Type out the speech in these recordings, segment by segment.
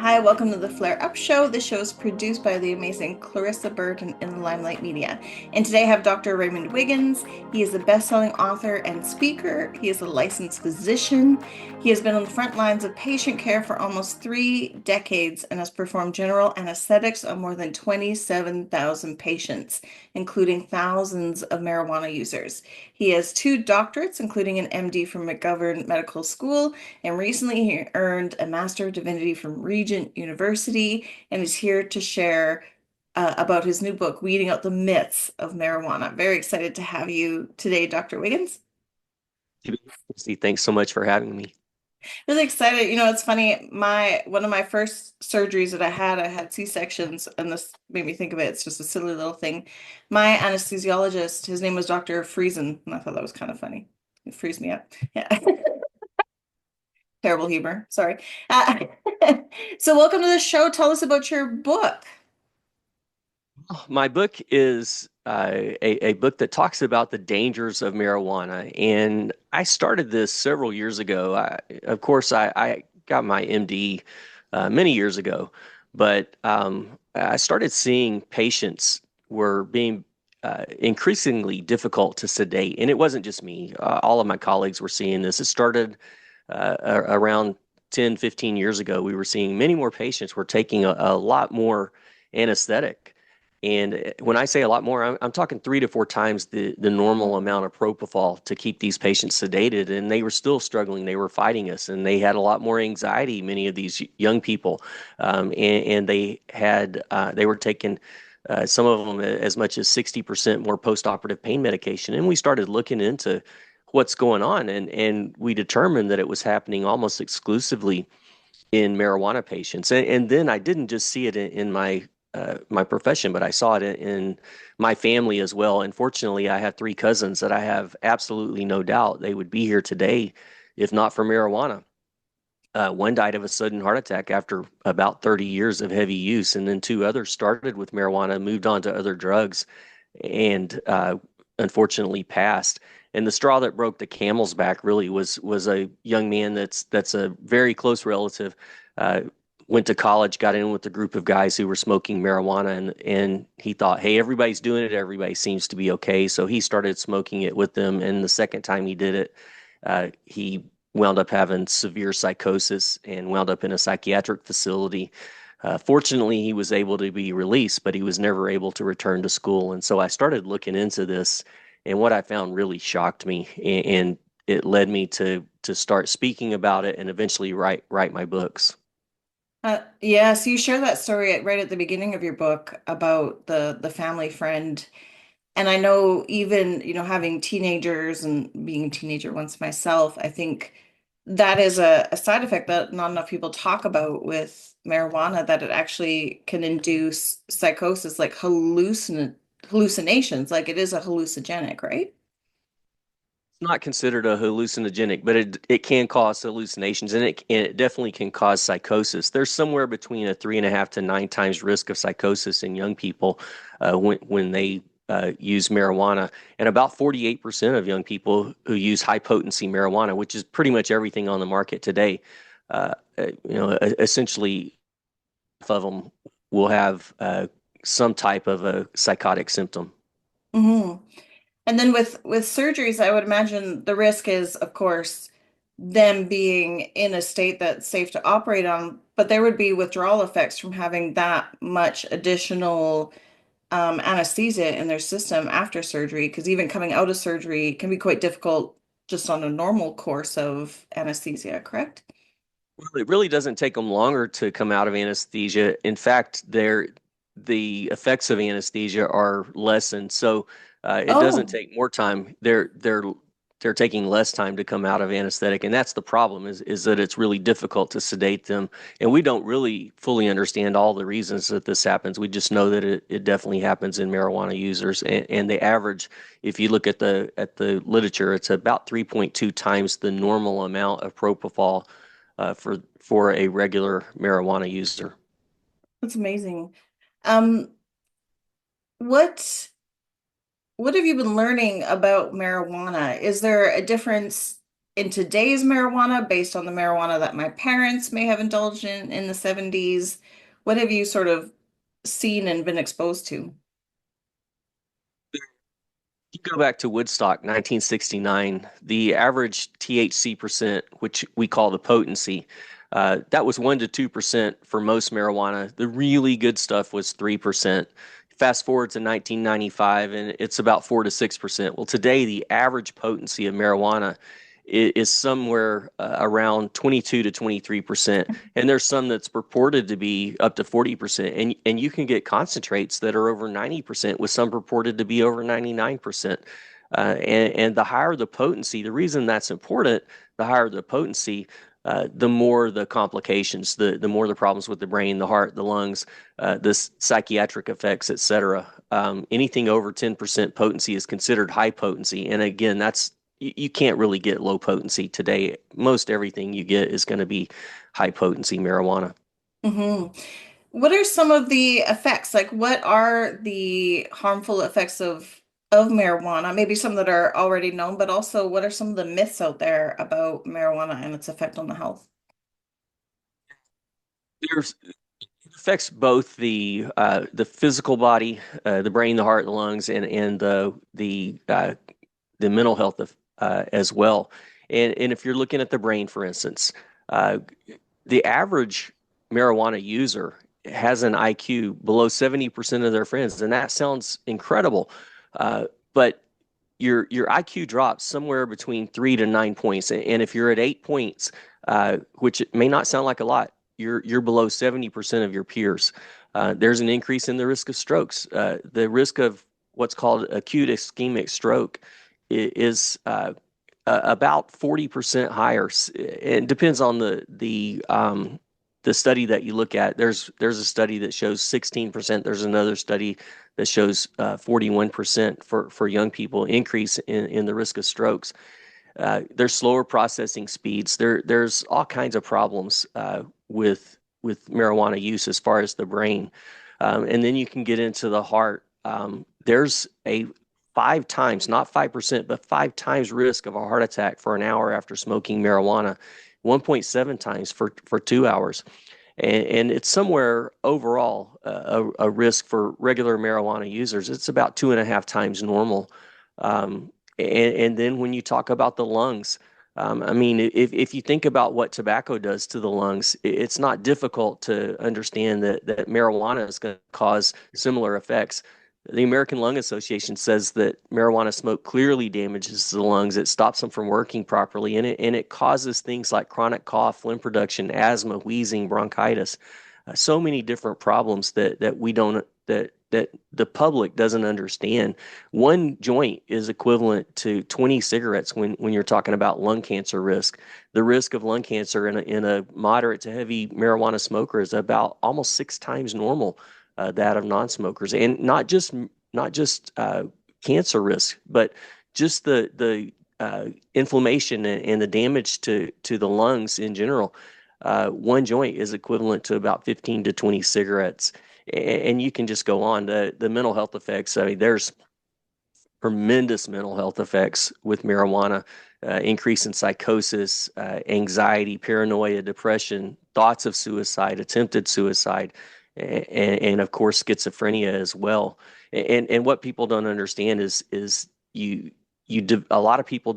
Hi, welcome to the Flare Up Show. This show is produced by the amazing Clarissa Burton in Limelight Media. And today I have Dr. Raymond Wiggins. He is a best-selling author and speaker. He is a licensed physician. He has been on the front lines of patient care for almost 3 decades and has performed general anesthetics on more than 27,000 patients, including thousands of marijuana users. He has 2 doctorates, including an MD from McGovern Medical School, and recently he earned a Master of Divinity from Regent University and is here to share about his new book, Weeding Out the Myths of Marijuana. Very excited to have you today, Dr. Wiggins. Chrissy, thanks so much for having me. Really excited. It's funny. My one of my first surgeries that I had C-sections, and this made me think of it. It's just a silly little thing. My anesthesiologist, his name was Dr. Friesen, and I thought that was kind of funny. It frees me up. Yeah. Terrible humor. Sorry. Uh, so, welcome to the show. Tell us about your book. My book is a book that talks about the dangers of marijuana. And I started this several years ago. Of course, I got my MD many years ago, but I started seeing patients were being increasingly difficult to sedate. And it wasn't just me, all of my colleagues were seeing this. It started around 10, 15 years ago. We were seeing many more patients were taking a lot more anesthetic. And when I say a lot more, I'm talking 3 to 4 times the normal amount of propofol to keep these patients sedated. And they were still struggling. They were fighting us, and they had a lot more anxiety, many of these young people. And they were taking some of them as much as 60% more postoperative pain medication. And we started looking into what's going on. And we determined that it was happening almost exclusively in marijuana patients. And then I didn't just see it in my profession, but I saw it in my family as well. And fortunately, I have 3 cousins that I have absolutely no doubt they would be here today if not for marijuana. One died of a sudden heart attack after about 30 years of heavy use, and then 2 others started with marijuana, moved on to other drugs, and unfortunately passed. And the straw that broke the camel's back really was a young man that's a very close relative. Uh, Went to college, got in with a group of guys who were smoking marijuana, and he thought, hey, everybody's doing it, everybody seems to be okay. So he started smoking it with them. And the second time he did it, he wound up having severe psychosis and wound up in a psychiatric facility. Fortunately, he was able to be released, but he was never able to return to school. And so I started looking into this, and what I found really shocked me, and it led me to start speaking about it and eventually write my books. Yeah, so you share that story right at the beginning of your book about the family friend. And I know even, having teenagers and being a teenager once myself, I think that is a side effect that not enough people talk about with marijuana, that it actually can induce psychosis, like hallucinations, like it is a hallucinogenic, right? It's not considered a hallucinogenic, but it can cause hallucinations, and it definitely can cause psychosis. There's somewhere between a 3.5 to 9 times risk of psychosis in young people when they use marijuana, and about 48% of young people who use high potency marijuana, which is pretty much everything on the market today, essentially half of them will have some type of a psychotic symptom. Hmm. And then with surgeries, I would imagine the risk is, of course, them being in a state that's safe to operate on, but there would be withdrawal effects from having that much additional anesthesia in their system after surgery, because even coming out of surgery can be quite difficult just on a normal course of anesthesia, correct? Well, it really doesn't take them longer to come out of anesthesia. In fact, the effects of anesthesia are lessened, so it doesn't Oh, take more time. They're taking less time to come out of anesthetic, and that's the problem is that it's really difficult to sedate them, and we don't really fully understand all the reasons that this happens. We just know that it definitely happens in marijuana users, and the average, if you look at the literature, it's about 3.2 times the normal amount of propofol for a regular marijuana user. that's amazing. Um, what what have you been learning about marijuana? Is there a difference? in today's marijuana based on the marijuana that my parents may have indulged in the 70s? What have you sort of seen and been exposed to? You go back to Woodstock, 1969, the average THC percent, which we call the potency, that was 1 to 2% for most marijuana. The really good stuff was 3%. Fast forward to 1995, and it's about 4 to 6%. Well, today, the average potency of marijuana is somewhere around 22 to 23%. And there's some that's purported to be up to 40%. And you can get concentrates that are over 90%, with some purported to be over 99%. And the higher the potency, the reason that's important, the higher the potency, the more the complications, the more the problems with the brain, the heart, the lungs, the psychiatric effects, et cetera. Anything over 10% potency is considered high potency. And again, you can't really get low potency today. Most everything you get is going to be high potency marijuana. Hmm. What are some of the effects? Like, what are the harmful effects of marijuana? Maybe some that are already known, but also what are some of the myths out there about marijuana and its effect on the health? There's It affects both the physical body, the brain, the heart, the lungs, and the mental health of, as well. And if you're looking at the brain, for instance, uh, the average marijuana user has an IQ below 70% of their friends, and that sounds incredible. But your IQ drops somewhere between 3 to 9 points. And if you're at 8 points, which it may not sound like a lot, you're below 70% of your peers. There's an increase in the risk of strokes. The risk of what's called acute ischemic stroke is about 40% higher. It depends on the study that you look at. There's a study that shows 16%. There's another study that shows 41% for young people increase in the risk of strokes. There's slower processing speeds. There's all kinds of problems with marijuana use as far as the brain, and then you can get into the heart. There's a 5 times, not 5%, but 5 times risk of a heart attack for an hour after smoking marijuana, 1.7 times for 2 hours. And it's somewhere overall a risk for regular marijuana users. It's about 2.5 times normal. And then when you talk about the lungs, I mean, if you think about what tobacco does to the lungs, it's not difficult to understand that marijuana is going to cause similar effects. The American Lung Association says that marijuana smoke clearly damages the lungs. It stops them from working properly, and it causes things like chronic cough, phlegm production, asthma, wheezing, bronchitis, so many different problems that we don't that the public doesn't understand. One joint is equivalent to 20 cigarettes when you're talking about lung cancer risk. The risk of lung cancer in a moderate to heavy marijuana smoker is about almost 6 times normal that of non-smokers, and not just cancer risk, but just the inflammation and the damage to the lungs in general. One joint is equivalent to about 15 to 20 cigarettes, and you can just go on. The mental health effects. I mean, there's tremendous mental health effects with marijuana, increase in psychosis, anxiety, paranoia, depression, thoughts of suicide, attempted suicide, and of course schizophrenia as well. And what people don't understand is a lot of people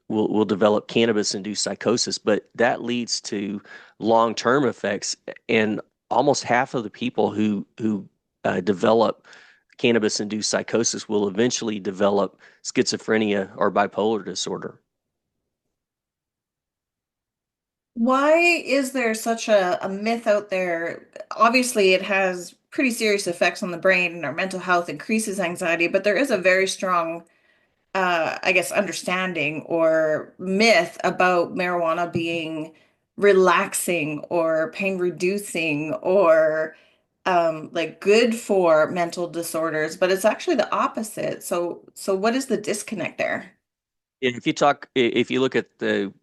will develop cannabis induced psychosis, but that leads to long-term effects. And almost half of the people who develop cannabis induced psychosis will eventually develop schizophrenia or bipolar disorder. Why is there such a myth out there? Obviously, it has pretty serious effects on the brain and our mental health, increases anxiety, but there is a very strong, I guess, understanding or myth about marijuana being relaxing or pain reducing or like good for mental disorders, but it's actually the opposite. So what is the disconnect there? If you look at the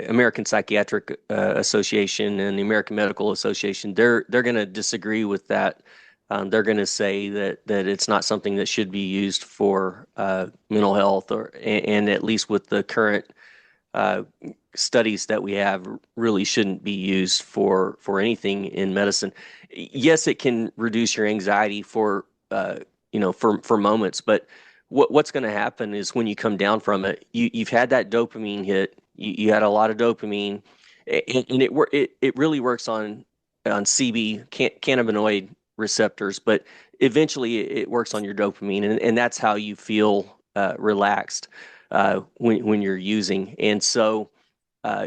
American Psychiatric Association and the American Medical Association, they're going to disagree with that they're going to say that it's not something that should be used for mental health, and at least with the current uh, studies that we have, really shouldn't be used for anything in medicine. Yes, it can reduce your anxiety for for moments, but what's going to happen is when you come down from it, you've had that dopamine hit. You had a lot of dopamine, and it really works on cannabinoid receptors, but eventually it works on your dopamine, and that's how you feel relaxed when you're using. And so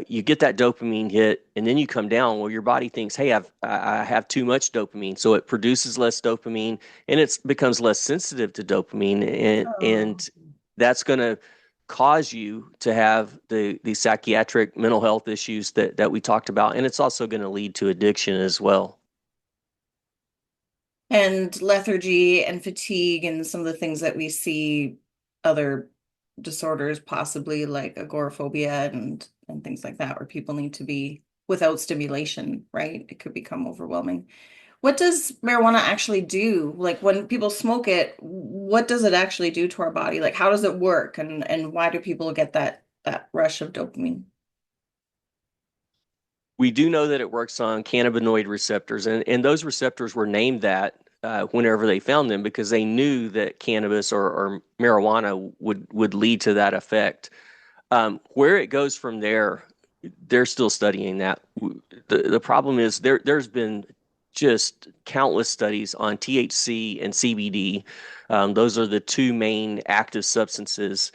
you get that dopamine hit, and then you come down. Well, your body thinks, "Hey, I have too much dopamine," so it produces less dopamine, and it becomes less sensitive to dopamine, and Oh. that's going to cause you to have the psychiatric mental health issues that we talked about, and it's also going to lead to addiction as well. And lethargy and fatigue and some of the things that we see other disorders, possibly like agoraphobia and things like that, where people need to be without stimulation, right? It could become overwhelming. What does marijuana actually do? Like when people smoke it, what does it actually do to our body? Like how does it work and why do people get that rush of dopamine? We do know that it works on cannabinoid receptors, and those receptors were named that whenever they found them because they knew that cannabis or marijuana would lead to that effect. Where it goes from there, they're still studying that. The problem is there's been just countless studies on THC and CBD. Those are the two main active substances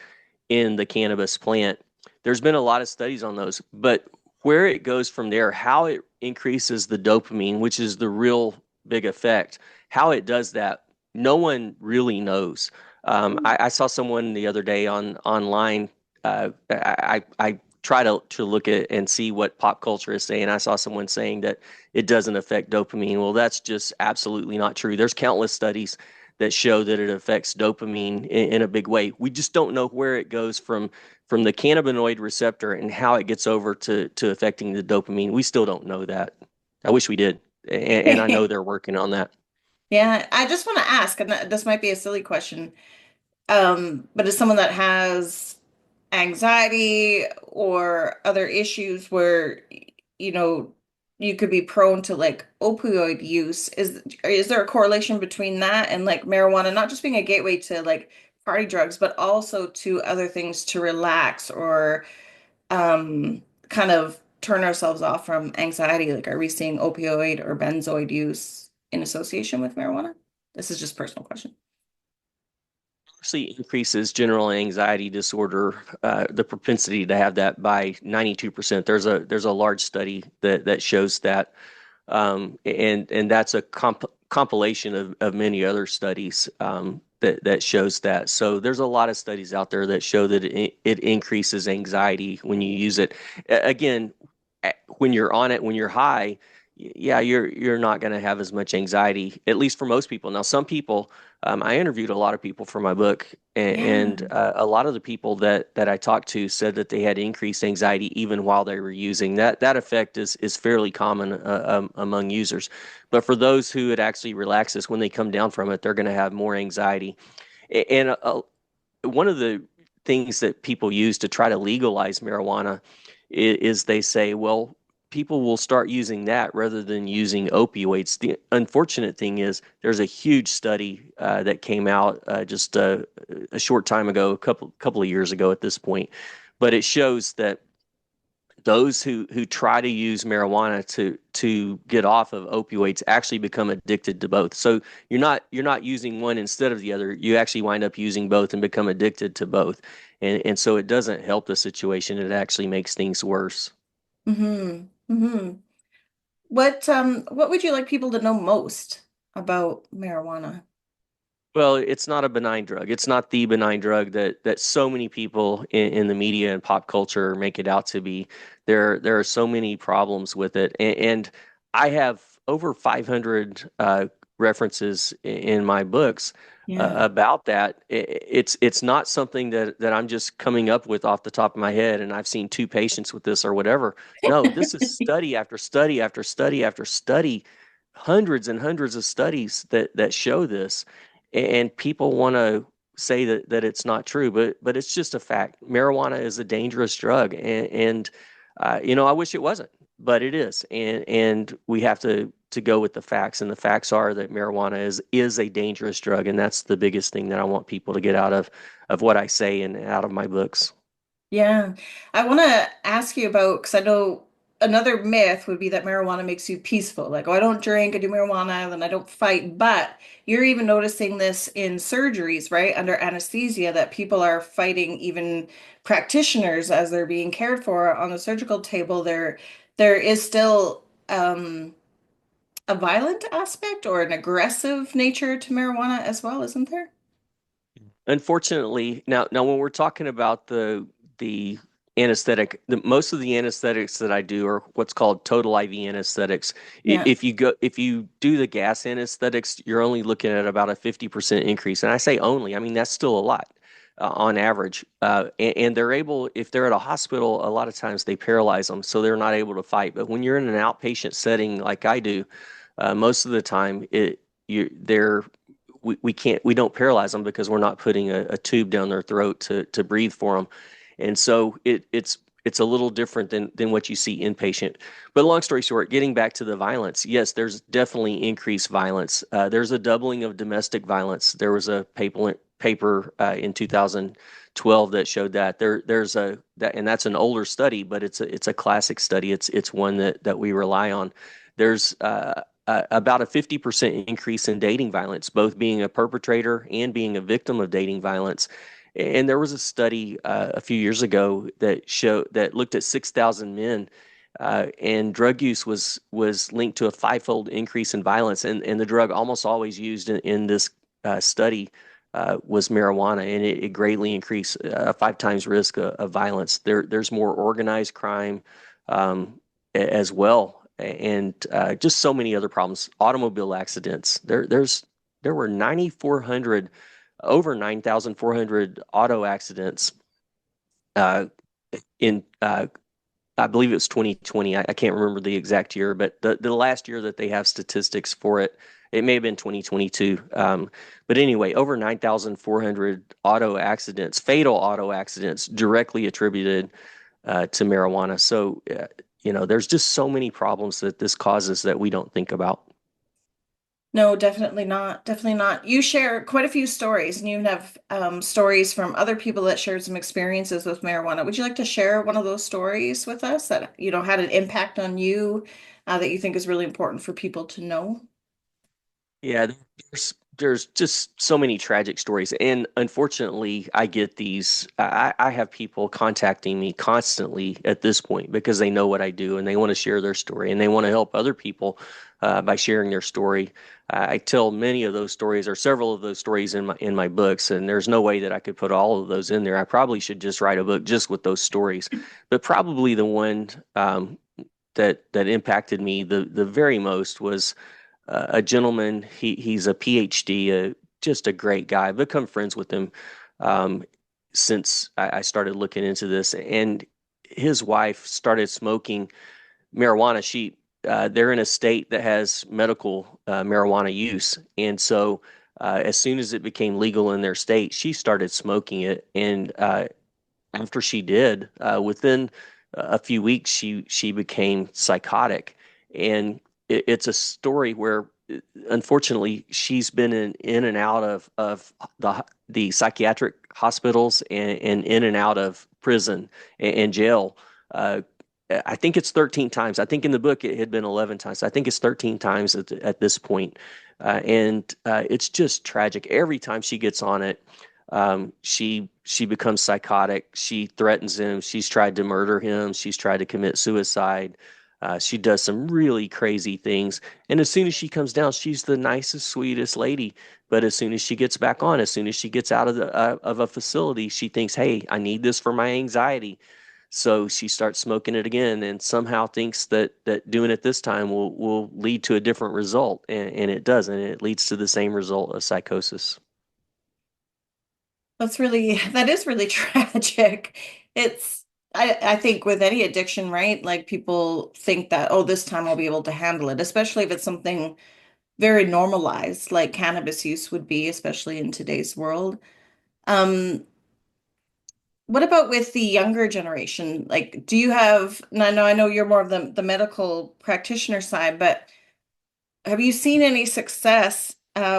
in the cannabis plant. There's been a lot of studies on those, but where it goes from there, how it increases the dopamine, which is the real big effect, how it does that, no one really knows. I saw someone the other day online. I try to look at and see what pop culture is saying. I saw someone saying that it doesn't affect dopamine. Well, that's just absolutely not true. There's countless studies that show that it affects dopamine in a big way. We just don't know where it goes from the cannabinoid receptor and how it gets over to affecting the dopamine. We still don't know that. I wish we did, and I know they're working on that. Yeah, I just want to ask, and this might be a silly question, but as someone that has anxiety or other issues where, you know, you could be prone to like opioid use, is there a correlation between that and like marijuana not just being a gateway to like party drugs, but also to other things to relax or kind of turn ourselves off from anxiety? Like, are we seeing opioid or benzoid use in association with marijuana? This is just a personal question. Actually increases general anxiety disorder, the propensity to have that by 92%. There's a large study that shows that, and that's a compilation of many other studies that shows that. So there's a lot of studies out there that show that it increases anxiety when you use it. Again, when you're on it, when you're high, yeah, you're not going to have as much anxiety, at least for most people. Now, some people, I interviewed a lot of people for my book, and Yeah. a lot of the people that I talked to said that they had increased anxiety even while they were using that. That effect is fairly common among users, but for those who it actually relaxes when they come down from it, they're going to have more anxiety. And one of the things that people use to try to legalize marijuana is they say, well, people will start using that rather than using opioids. The unfortunate thing is there's a huge study that came out just a short time ago, a couple of years ago at this point, but it shows that those who try to use marijuana to get off of opioids actually become addicted to both. So you're not using one instead of the other. You actually wind up using both and become addicted to both. And so it doesn't help the situation. It actually makes things worse. Mm-hmm. Mm-hmm. What would you like people to know most about marijuana? Well, it's not a benign drug. It's not the benign drug that so many people in the media and pop culture make it out to be. There are so many problems with it, and I have over 500 references in my books Yeah. about that. It's not something that I'm just coming up with off the top of my head, and I've seen two patients with this or whatever. No, this is study after study after study after study, hundreds and hundreds of studies that show this, and people want to say that it's not true, but it's just a fact. Marijuana is a dangerous drug, and I wish it wasn't, but it is, and we have to go with the facts, and the facts are that marijuana is a dangerous drug, and that's the biggest thing that I want people to get out of what I say and out of my books. Yeah. I want to ask you about, because I know another myth would be that marijuana makes you peaceful. Like, oh, I don't drink, I do marijuana, then I don't fight. But you're even noticing this in surgeries, right? Under anesthesia, that people are fighting even practitioners as they're being cared for on the surgical table. There is still a violent aspect or an aggressive nature to marijuana as well, isn't there? Unfortunately, now when we're talking about the anesthetic, most of the anesthetics that I do are what's called total IV anesthetics. Yeah. If you do the gas anesthetics, you're only looking at about a 50% increase. And I say only, I mean that's still a lot on average. And they're able, if they're at a hospital, a lot of times they paralyze them, so they're not able to fight. But when you're in an outpatient setting like I do, most of the time they're we don't paralyze them because we're not putting a tube down their throat to breathe for them, and so it's a little different than what you see inpatient. But long story short, getting back to the violence, yes, there's definitely increased violence. There's a doubling of domestic violence. There was a paper in 2012 that showed that there's a that and that's an older study, but it's a classic study. It's one that we rely on. There's about a 50% increase in dating violence, both being a perpetrator and being a victim of dating violence. And there was a study a few years ago that looked at 6,000 men, and drug use was linked to a fivefold increase in violence. And the drug almost always used in this study was marijuana, and it greatly increased five times risk of violence. There's more organized crime as well, and just so many other problems. Automobile accidents. There were 9,400, over 9,400 auto accidents uh, in I believe it was 2020. I can't remember the exact year, but the last year that they have statistics for it, it may have been 2022. But anyway, over 9,400 auto accidents, fatal auto accidents, directly attributed to marijuana. So, there's just so many problems that this causes that we don't think about. No, definitely not. Definitely not. You share quite a few stories, and you have stories from other people that shared some experiences with marijuana. Would you like to share one of those stories with us that, had an impact on you, that you think is really important for people to know? Yeah, there's just so many tragic stories, and unfortunately, I get these. I have people contacting me constantly at this point because they know what I do and they want to share their story and they want to help other people by sharing their story. I tell many of those stories or several of those stories in my books, and there's no way that I could put all of those in there. I probably should just write a book just with those stories, but probably the one that impacted me the very most was a gentleman. He's a PhD, just a great guy. I've become friends with him um, since I started looking into this. And his wife started smoking marijuana. They're in a state that has medical marijuana use, and so as soon as it became legal in their state, she started smoking it. And after she did, within a few weeks, she became psychotic, and it's a story where, unfortunately, she's been in and out of the psychiatric hospitals and in and out of prison and jail. Uh, I think it's 13 times. I think in the book it had been 11 times. I think it's 13 times at this point. And it's just tragic. Every time she gets on it, she becomes psychotic. She threatens him. She's tried to murder him. She's tried to commit suicide. She does some really crazy things. And as soon as she comes down, she's the nicest, sweetest lady. But as soon as she gets back on, as soon as she gets out of a facility, she thinks, "Hey, I need this for my anxiety." So she starts smoking it again, and somehow thinks that doing it this time will lead to a different result, and it doesn't. It leads to the same result of psychosis. That is really tragic. It's I think with any addiction, right? Like people think that, oh, this time I'll be able to handle it, especially if it's something very normalized, like cannabis use would be, especially in today's world. Um, what about with the younger generation? Like, do you have, and I know you're more of the medical practitioner side, but have you seen any success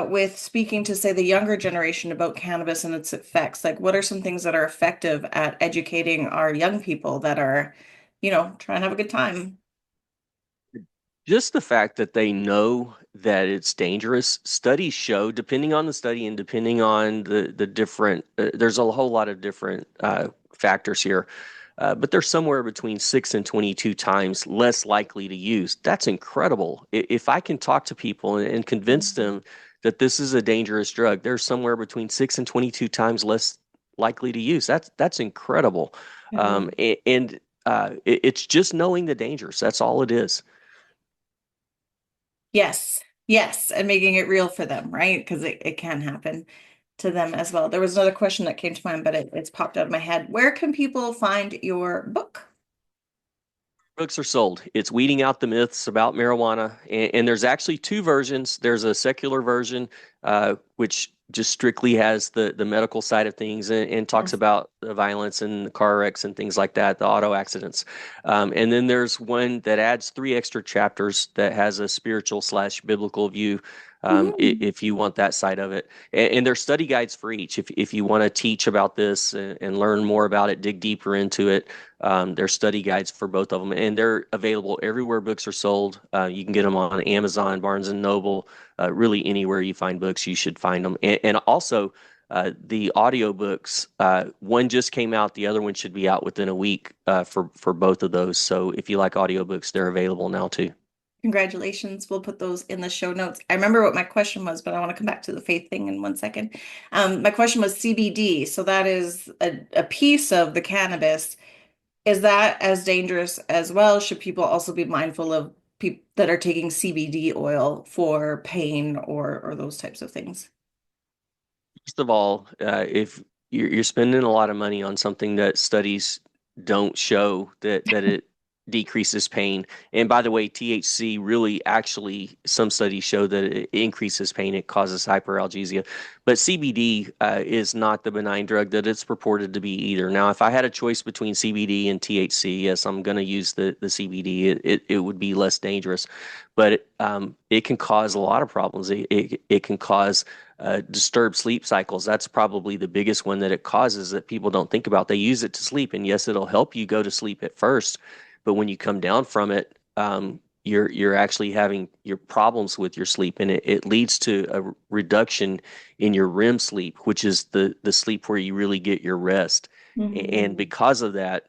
with speaking to, say, the younger generation about cannabis and its effects? Like, what are some things that are effective at educating our young people that are, trying to have a good time? Just the fact that they know that it's dangerous. Studies show, depending on the study and depending on the different, there's a whole lot of different factors here, but they're somewhere between 6 and 22 times less likely to use. That's incredible. If I can talk to people and convince them that this is a dangerous drug, they're somewhere between 6 and 22 times less likely to use. That's incredible. Mhm. It's just knowing the dangers. That's all it is. Yes, yes, and making it real for them, right? Because it can happen to them as well. There was another question that came to mind, but it's popped out of my head. Where can people find your book? Books are sold. It's weeding out the myths about marijuana, and there's actually two versions. There's a secular version, which just strictly has the medical side of things and talks Yes. about the violence and the car wrecks and things like that, the auto accidents. And then there's one that adds three extra chapters that has a spiritual slash biblical view. Mhm. If you want that side of it, and there's study guides for each. If you want to teach about this and learn more about it, dig deeper into it, there's study guides for both of them, and they're available everywhere books are sold. You can get them on Amazon, Barnes and Noble, really anywhere you find books, you should find them. And also, the audiobooks, one just came out, the other one should be out within a week for both of those. So if you like audiobooks, they're available now too. Congratulations. We'll put those in the show notes. I remember what my question was, but I want to come back to the faith thing in 1 second. My question was CBD. So that is a piece of the cannabis. Is that as dangerous as well? Should people also be mindful of people that are taking CBD oil for pain or those types of things? First of all, if you're spending a lot of money on something that studies don't show that it decreases pain, and by the way, THC really actually some studies show that it increases pain, it causes hyperalgesia, but CBD is not the benign drug that it's purported to be either. Now, if I had a choice between CBD and THC, yes, I'm going to use the CBD. It would be less dangerous, but it can cause a lot of problems. It can cause disturbed sleep cycles. That's probably the biggest one that it causes that people don't think about. They use it to sleep, and yes, it'll help you go to sleep at first, but when you come down from it, you're actually having your problems with your sleep, and it leads to a reduction in your REM sleep, which is the sleep where you really get your rest. And Mhm. because of that,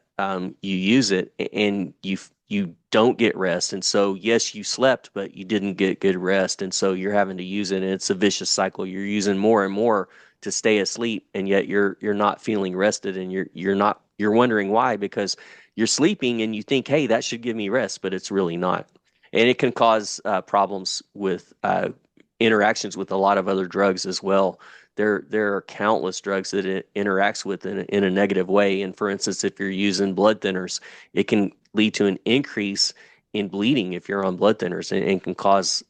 you use it, and you don't get rest. And so, yes, you slept, but you didn't get good rest. And so you're having to use it. And it's a vicious cycle. You're using more and more to stay asleep, and yet you're not feeling rested, and you're wondering why, because you're sleeping and you think, hey, that should give me rest, but it's really not. And it can cause problems with interactions with a lot of other drugs as well. There are countless drugs that it interacts with in a negative way. And for instance, if you're using blood thinners, it can lead to an increase in bleeding if you're on blood thinners, and can cause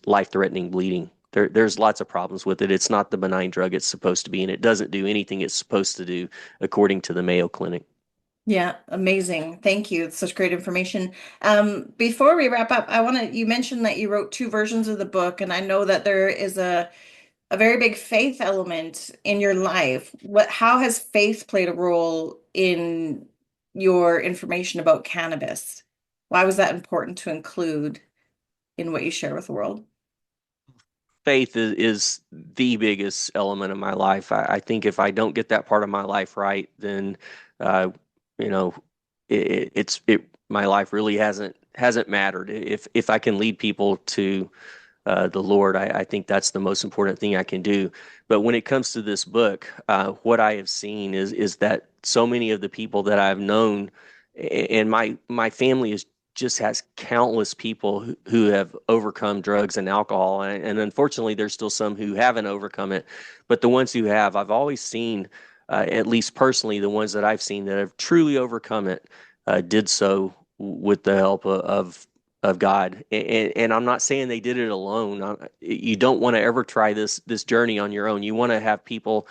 life-threatening bleeding. There's lots of problems with it. It's not the benign drug it's supposed to be, and it doesn't do anything it's supposed to do, according to the Mayo Clinic. Yeah, amazing. Thank you. It's such great information. Before we wrap up, you mentioned that you wrote two versions of the book, and I know that there is a very big faith element in your life. How has faith played a role in your information about cannabis? Why was that important to include in what you share with the world? Faith is the biggest element of my life. I think if I don't get that part of my life right, then uh, you know, my life really hasn't mattered. If I can lead people to the Lord, I think that's the most important thing I can do. But when it comes to this book, what I have seen is that so many of the people that I've known, and my family is just has countless people who have overcome drugs and alcohol, and unfortunately, there's still some who haven't overcome it. But the ones who have, I've always seen. at least personally, the ones that I've seen that have truly overcome it, did so with the help of God. And I'm not saying they did it alone. You don't want to ever try this journey on your own. You want to have people,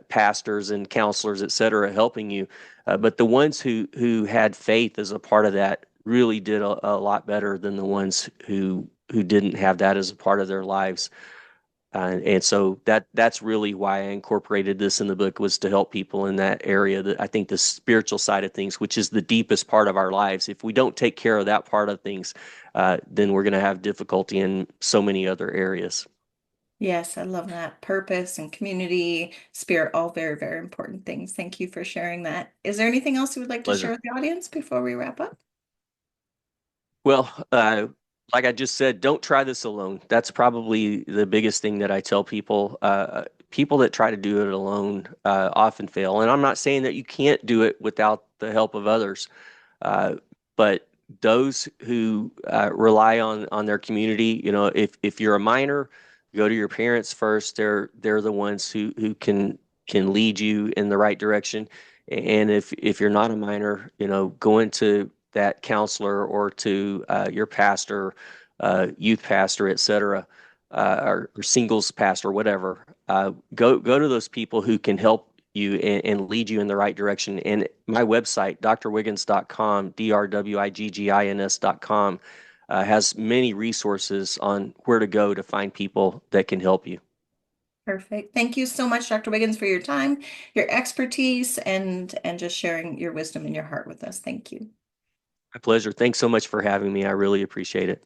pastors and counselors, et cetera, helping you. But the ones who had faith as a part of that really did a lot better than the ones who didn't have that as a part of their lives. And so that's really why I incorporated this in the book, was to help people in that area, that I think the spiritual side of things, which is the deepest part of our lives. If we don't take care of that part of things, then we're going to have difficulty in so many other areas. Yes, I love that. Purpose and community, spirit, all very, very important things. Thank you for sharing that. Is there anything else you would like to share Pleasure. with the audience before we wrap up? Well, like I just said, don't try this alone. That's probably the biggest thing that I tell people. People that try to do it alone often fail. And I'm not saying that you can't do it without the help of others. Uh, but those who rely on their community, if you're a minor, go to your parents first. They're the ones who can lead you in the right direction. And if you're not a minor, go into that counselor or to your pastor, youth pastor, et cetera, or singles pastor, whatever. Go to those people who can help you and lead you in the right direction. And my website, drwiggins.com, drwiggins.com, has many resources on where to go to find people that can help you. Perfect. Thank you so much, Dr. Wiggins, for your time, your expertise, and just sharing your wisdom and your heart with us. Thank you. My pleasure. Thanks so much for having me. I really appreciate it.